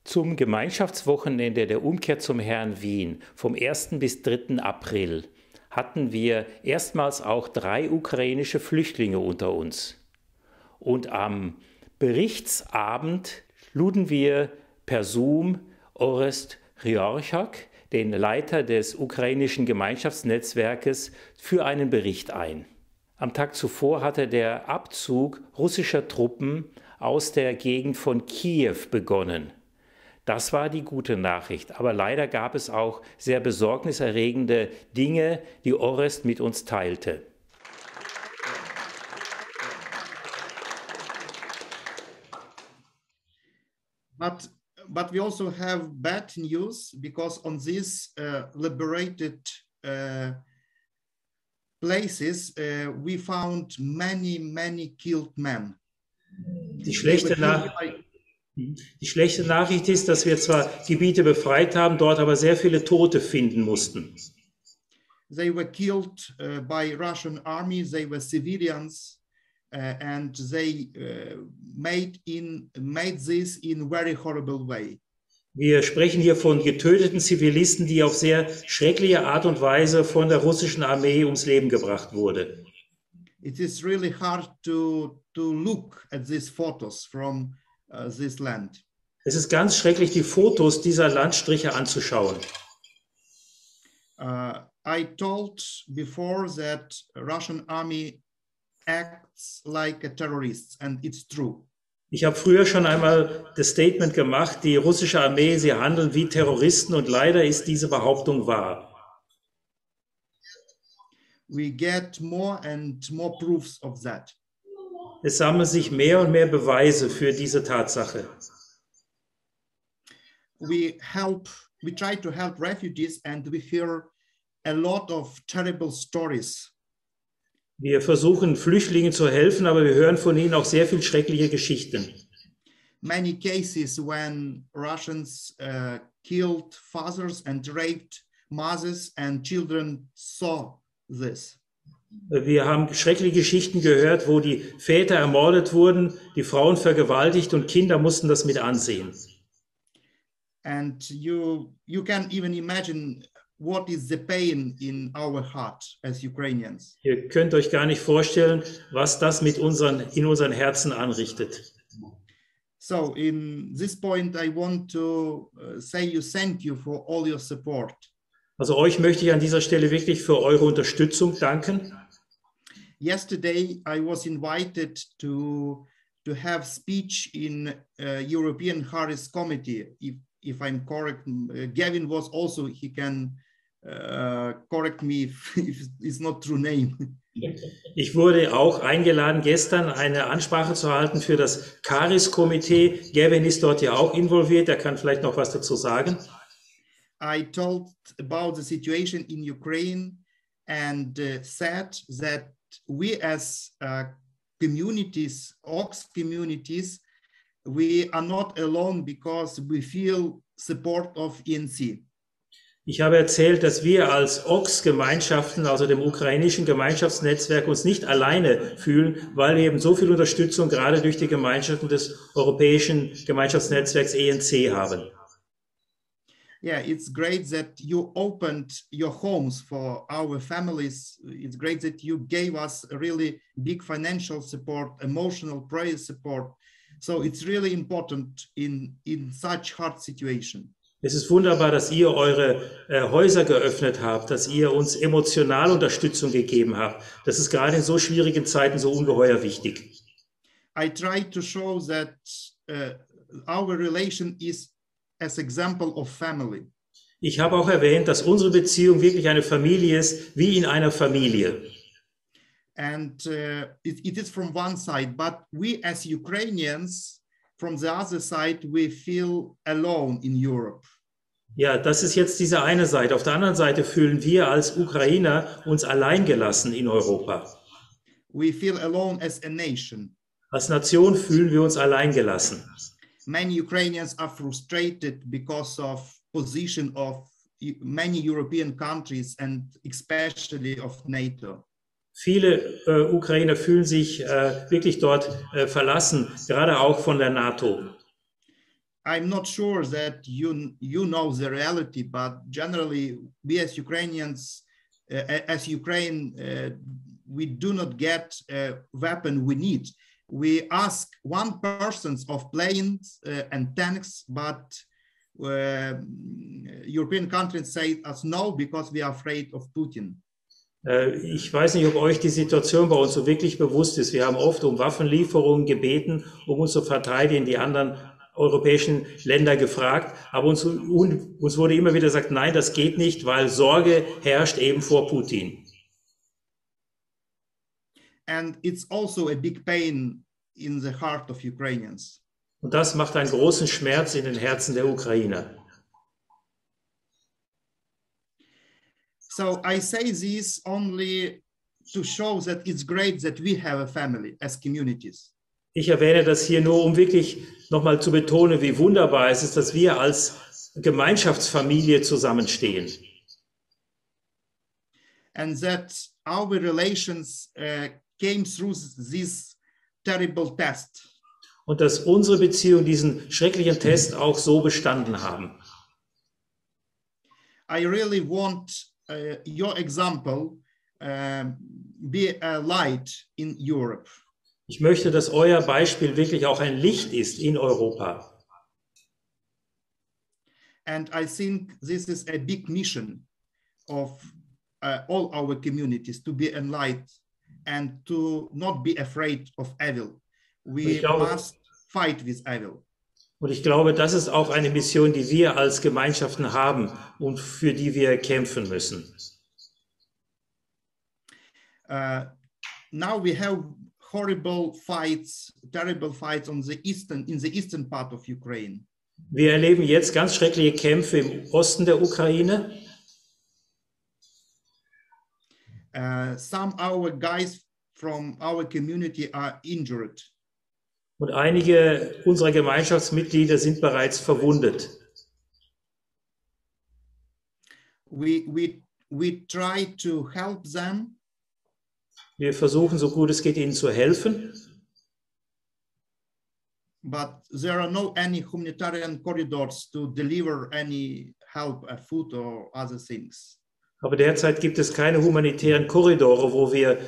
Zum Gemeinschaftswochenende der Umkehr zum Herrn Wien vom 1. bis 3. April hatten wir erstmals auch 3 ukrainische Flüchtlinge unter uns. Und am Berichtsabend luden wir per Zoom Orest Hryhorchak, den Leiter des ukrainischen Gemeinschaftsnetzwerkes, für einen Bericht ein. Am Tag zuvor hatte der Abzug russischer Truppen aus der Gegend von Kiew begonnen. Das war die gute Nachricht, aber leider gab es auch sehr besorgniserregende Dinge, die Orest mit uns teilte. But we also have bad news, because on these liberated places we found many killed men. Die schlechte Nachricht ist, dass wir zwar Gebiete befreit haben, dort aber sehr viele Tote finden mussten. They were killed by Russian army. They were civilians, and they made this in very horrible way. Wir sprechen hier von getöteten Zivilisten, die auf sehr schreckliche Art und Weise von der russischen Armee ums Leben gebracht wurden. It is really hard to look at these photos from this land. Es ist ganz schrecklich, die Fotos dieser Landstriche anzuschauen. I told before that Russian army acts like a terrorist, and it's true. Ich habe früher schon einmal das Statement gemacht, die russische Armee, sie handeln wie Terroristen, und leider ist diese Behauptung wahr. We get more and more proofs of that. Es sammeln sich mehr und mehr Beweise für diese Tatsache. We try to help refugees, and we hear a lot of terrible stories. Wir versuchen, Flüchtlingen zu helfen, aber wir hören von ihnen auch sehr viel schreckliche Geschichten. Many cases when Russians killed fathers and raped mothers, and children saw this. Wir haben schreckliche Geschichten gehört, wo die Väter ermordet wurden, die Frauen vergewaltigt, und Kinder mussten das mit ansehen. And you can even imagine what is the pain in our heart as Ukrainians. Ihr könnt euch gar nicht vorstellen, was das in unseren Herzen anrichtet. So in this point I want to say thank you for all your support. Also euch möchte ich an dieser Stelle wirklich für eure Unterstützung danken. Yesterday I was invited to have speech in European Harris Committee. If I'm correct, Gavin was also. He can correct me if it's not true name. Ich wurde auch eingeladen, gestern eine Ansprache zu halten für das Harris-Komitee. Gavin ist dort ja auch involviert. Er kann vielleicht noch was dazu sagen. I told about the situation in Ukraine and said that we as communities, OKS communities, we are not alone, because we feel support of ENC. Ich habe erzählt, dass wir als OKS-Gemeinschaften, also dem ukrainischen Gemeinschaftsnetzwerk, uns nicht alleine fühlen, weil wir eben so viel Unterstützung gerade durch die Gemeinschaften des europäischen Gemeinschaftsnetzwerks ENC haben. Yeah, it's great that you opened your homes for our families. It's great that you gave us really big financial support, emotional prayer support. So it's really important in such hard situation. Es ist wunderbar, dass ihr eure Häuser geöffnet habt, dass ihr uns emotional Unterstützung gegeben habt. Das ist gerade in so schwierigen Zeiten so ungeheuer wichtig. I try to show that our relation is as example of family. Ich habe auch erwähnt, dass unsere Beziehung wirklich eine Familie ist, wie in einer Familie. And it is from one side, but we as Ukrainians, from the other side, we feel alone in Europe. Ja, das ist jetzt diese eine Seite. Auf der anderen Seite fühlen wir als Ukrainer uns alleingelassen in Europa. We feel alone as a nation. Als Nation fühlen wir uns alleingelassen. Many Ukrainians are frustrated because of position of many European countries and especially of NATO. Viele Ukrainer fühlen sich wirklich dort verlassen, gerade auch von der NATO. I'm not sure that you know the reality, but generally we as Ukrainians, as Ukraine, we do not get a weapon we need. We ask 1% of planes and tanks, but European countries say us no because we are afraid of Putin. Ich weiß nicht, ob euch die Situation bei uns so wirklich bewusst ist. Wir haben oft um Waffenlieferungen gebeten, um uns zu verteidigen, die anderen europäischen Länder gefragt, aber uns wurde immer wieder gesagt, nein, das geht nicht, weil Sorge herrscht eben vor Putin. And it's also a big pain in the heart of Ukrainians. Und das macht einen großen Schmerz in den Herzen der Ukrainer. So I say this only to show that it's great that we have a family as communities. Ich erwähne das hier nur, um wirklich nochmal zu betonen, wie wunderbar es ist, dass wir als Gemeinschaftsfamilie zusammenstehen. And that our relations came through this terrible test. Und dass unsere Beziehungen diesen schrecklichen Test auch so bestanden haben. I really want your example be a light in Europe. Ich möchte, dass euer Beispiel wirklich auch ein Licht ist in Europa. And I think this is a big mission of all our communities, to be enlightened and to not be afraid of evil. We must fight with evil. Und ich glaube, das ist auch eine Mission, die wir als Gemeinschaften haben und für die wir kämpfen müssen. Now we have horrible fights, terrible fights in the eastern part of Ukraine. Wir erleben jetzt ganz schreckliche Kämpfe im Osten der Ukraine. Some our guys from our community are injured. Und einige unserer Gemeinschaftsmitglieder sind bereits verwundet. We try to help them. Wir versuchen, so gut es geht, ihnen zu helfen. But there are no any humanitarian corridors to deliver any help, food or other things. Aber derzeit gibt es keine humanitären Korridore, wo wir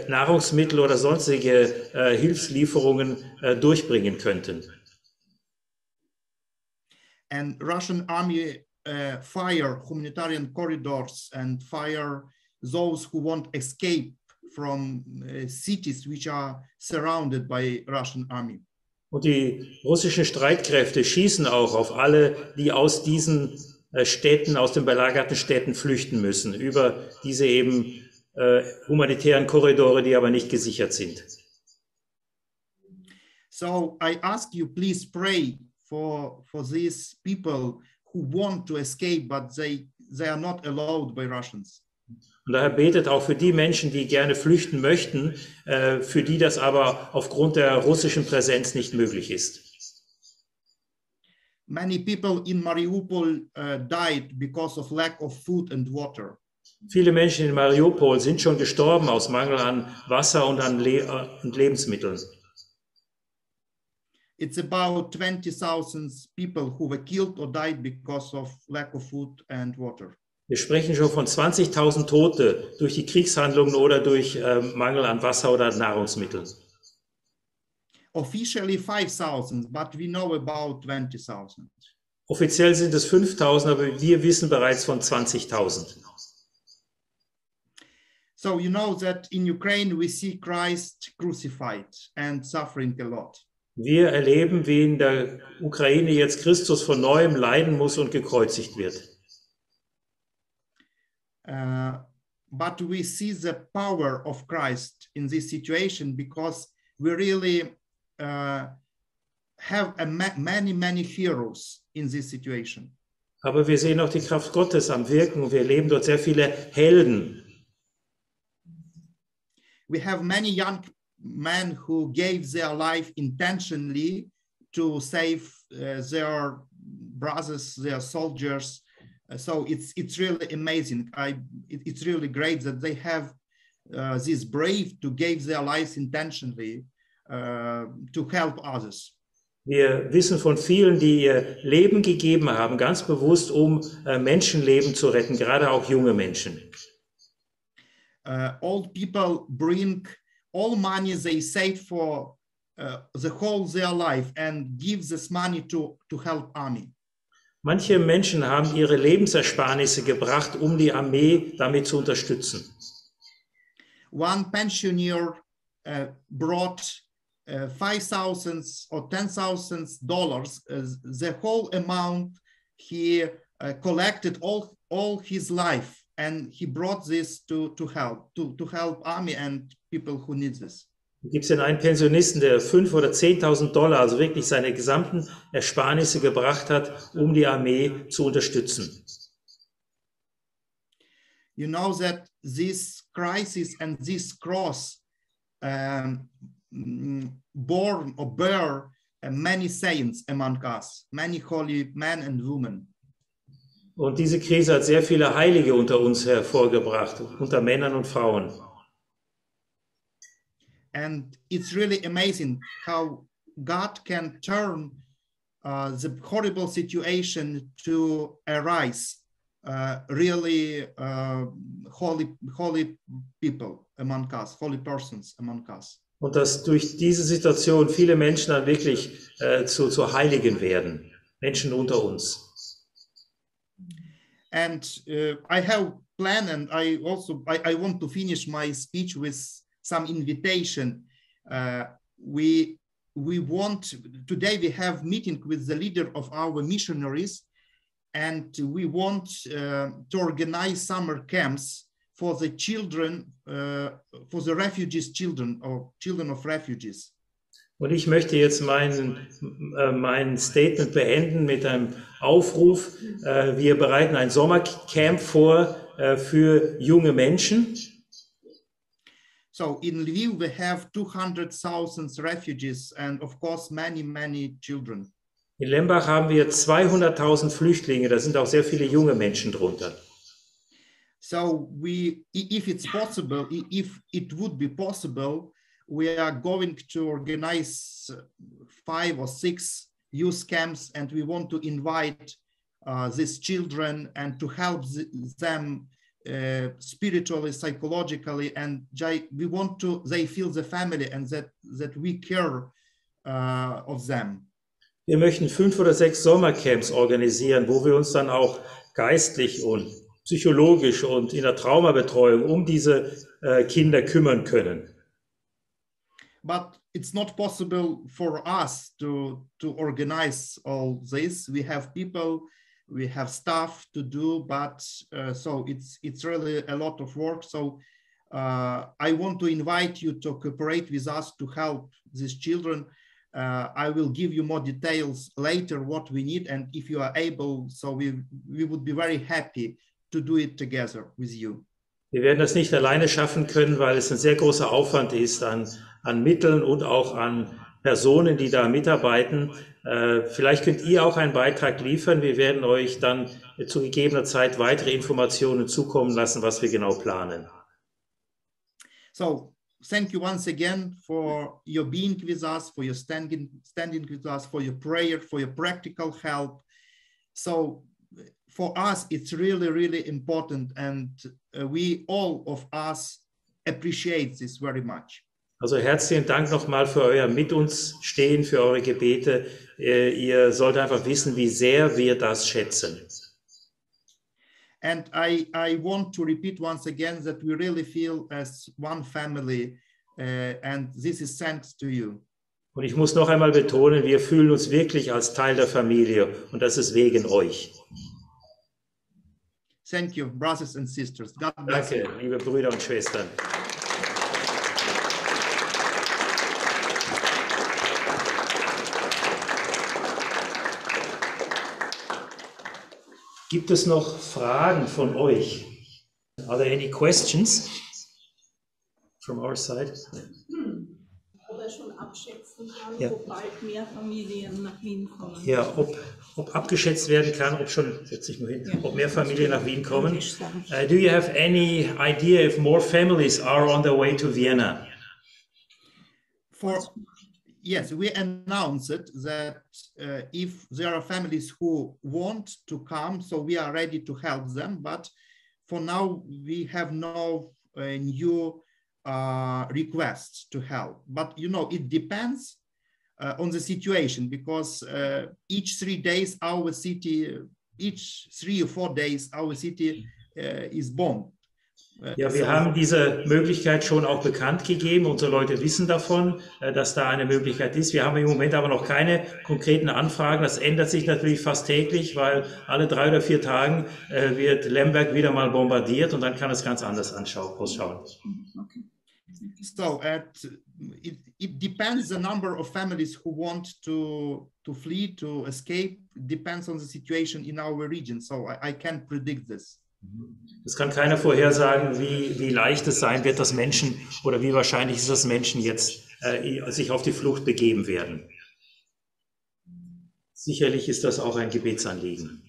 Nahrungsmittel oder sonstige Hilfslieferungen durchbringen könnten. And Russian army fire humanitarian corridors and fire those who want escape from cities which are surrounded by Russian army. Und die russischen Streitkräfte schießen auch auf alle, die aus diesen Städten, aus den belagerten Städten flüchten müssen, über diese eben humanitären Korridore, die aber nicht gesichert sind. So I ask you, please pray for these people who want to escape, but they are not allowed by Russians. Und daher betet auch für die Menschen, die gerne flüchten möchten, für die das aber aufgrund der russischen Präsenz nicht möglich ist. Many people in Mariupol died because of lack of food and water. Viele Menschen in Mariupol sind schon gestorben aus Mangel an Wasser und an Lebensmitteln. It's about 20,000 people who were killed or died because of lack of food and water. Wir sprechen schon von 20.000 Tote durch die Kriegshandlungen oder durch Mangel an Wasser oder Nahrungsmitteln. Officially 5,000, but we know about 20,000. Offiziell sind es 5.000, aber wir wissen bereits von 20.000. So you know that in Ukraine we see Christ crucified and suffering a lot. Wir erleben, wie in der Ukraine jetzt Christus von neuem leiden muss und gekreuzigt wird. But we see the power of Christ in this situation because we really have many heroes in this situation. Aber wir sehen auch die Kraft Gottes am Wirken und wir erleben dort sehr viele Helden. We have many young men who gave their life intentionally to save their brothers, their soldiers. So it's really amazing. It's really great that they have this brave to give their lives intentionally to help others. Wir wissen von vielen, die ihr Leben gegeben haben, ganz bewusst, um Menschenleben zu retten, gerade auch junge Menschen. Old people bring all money they saved for the whole their life and give this money to help army. Manche Menschen haben ihre Lebensersparnisse gebracht, um die Armee damit zu unterstützen. One pensioner brought $5,000 or $10,000, the whole amount he collected all his life, and he brought this to help army and people who need this. Gibt es denn einen Pensionisten, der 5.000 oder 10.000 Dollar, also wirklich seine gesamten Ersparnisse gebracht hat, um die Armee zu unterstützen? You know that this crisis and this cross born or bear many saints among us, many holy men and women. Und diese Krise hat sehr viele Heilige unter uns hervorgebracht, unter Männern und Frauen. And it's really amazing how God can turn the horrible situation to arise really holy people among us, holy persons among us. Und dass durch diese Situation viele Menschen dann wirklich zu Heiligen werden, Menschen unter uns. And I have planned, and I want to finish my speech with some invitation. We want, today we have meeting with the leader of our missionaries, and we want to organize summer camps for the children, for the refugees children, or children of refugees. Und ich möchte jetzt mein Statement beenden mit einem Aufruf. Wir bereiten ein Sommercamp vor für junge Menschen. So in Lwiw we have 200,000 refugees and of course many children. In Lemberg haben wir 200.000 Flüchtlinge, da sind auch sehr viele junge Menschen drunter. So if it's possible, if it would be possible, we are going to organize 5 or 6 youth camps, and we want to invite these children and to help them spiritually, psychologically, and we want to they feel the family and that we care of them. Wir möchten 5 oder 6 Sommercamps organisieren, wo wir uns dann auch geistlich und psychologisch und in der Traumabetreuung um diese Kinder kümmern können. But it's not possible for us to organize all this. We have people, we have stuff to do, but so it's really a lot of work. So I want to invite you to cooperate with us to help these children. I will give you more details later what we need, and if you are able, so we would be very happy to do it together with you. Wir werden das nicht alleine schaffen können, weil es ein sehr großer Aufwand ist an Mitteln und auch an Personen, die da mitarbeiten. Vielleicht könnt ihr auch einen Beitrag liefern. Wir werden euch dann zu gegebener Zeit weitere Informationen zukommen lassen, was wir genau planen. So, thank you once again for your being with us, for your standing with us, for your prayer, for your practical help. So, for us, it's really important, and we all of us appreciate this very much. Also herzlichen Dank nochmal für euer Mit uns stehen, für eure Gebete. Ihr sollt einfach wissen, wie sehr wir das schätzen. And I want to repeat once again that we really feel as one family, and this is thanks to you. Und ich muss noch einmal betonen, wir fühlen uns wirklich als Teil der Familie, und das ist wegen euch. Thank you, brothers and sisters. God bless you. Danke, liebe Brüder und Schwestern. Gibt es noch Fragen von euch? Are there any questions from our side? Ob er schon abschätzen kann, ob bald mehr Familien nach Wien kommen. Ja, ob abgeschätzt werden kann, ob mehr Familien nach Wien kommen. Do you have any idea if more families are on their way to Vienna? yes, we announced it that if there are families who want to come, so we are ready to help them. But for now, we have no new requests to help. But you know, it depends on the situation, because each 3 days our city, each 3 or 4 days our city is bombed. Ja, wir haben diese Möglichkeit schon auch bekannt gegeben. Unsere Leute wissen davon, dass da eine Möglichkeit ist. Wir haben im Moment aber noch keine konkreten Anfragen. Das ändert sich natürlich fast täglich, weil alle 3 oder 4 Tagen wird Lemberg wieder mal bombardiert und dann kann es ganz anders ausschauen. So it depends the number of families who want to flee, to escape. It depends on the situation in our region. So I can't predict this. Es kann keiner vorhersagen, wie leicht es sein wird, dass Menschen, oder wie wahrscheinlich ist, dass Menschen jetzt sich auf die Flucht begeben werden. Sicherlich ist das auch ein Gebetsanliegen.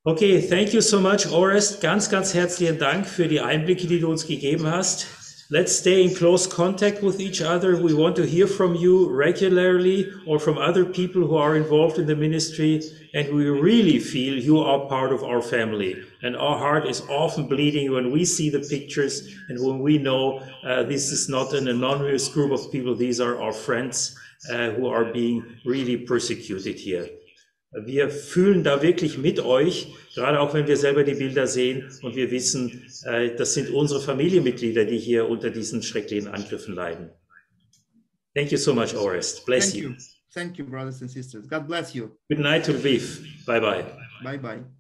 Okay, thank you so much, Orest. Ganz, ganz herzlichen Dank für die Einblicke, die du uns gegeben hast. Let's stay in close contact with each other. We want to hear from you regularly or from other people who are involved in the ministry. And we really feel you are part of our family. And our heart is often bleeding when we see the pictures and when we know this is not an anonymous group of people. These are our friends who are being really persecuted here. Wir fühlen da wirklich mit euch, gerade auch wenn wir selber die Bilder sehen und wir wissen, das sind unsere Familienmitglieder, die hier unter diesen schrecklichen Angriffen leiden. Thank you so much, Orest. Bless you. Thank you, brothers and sisters. God bless you. Good night to Lwiw. Bye-bye. Bye-bye.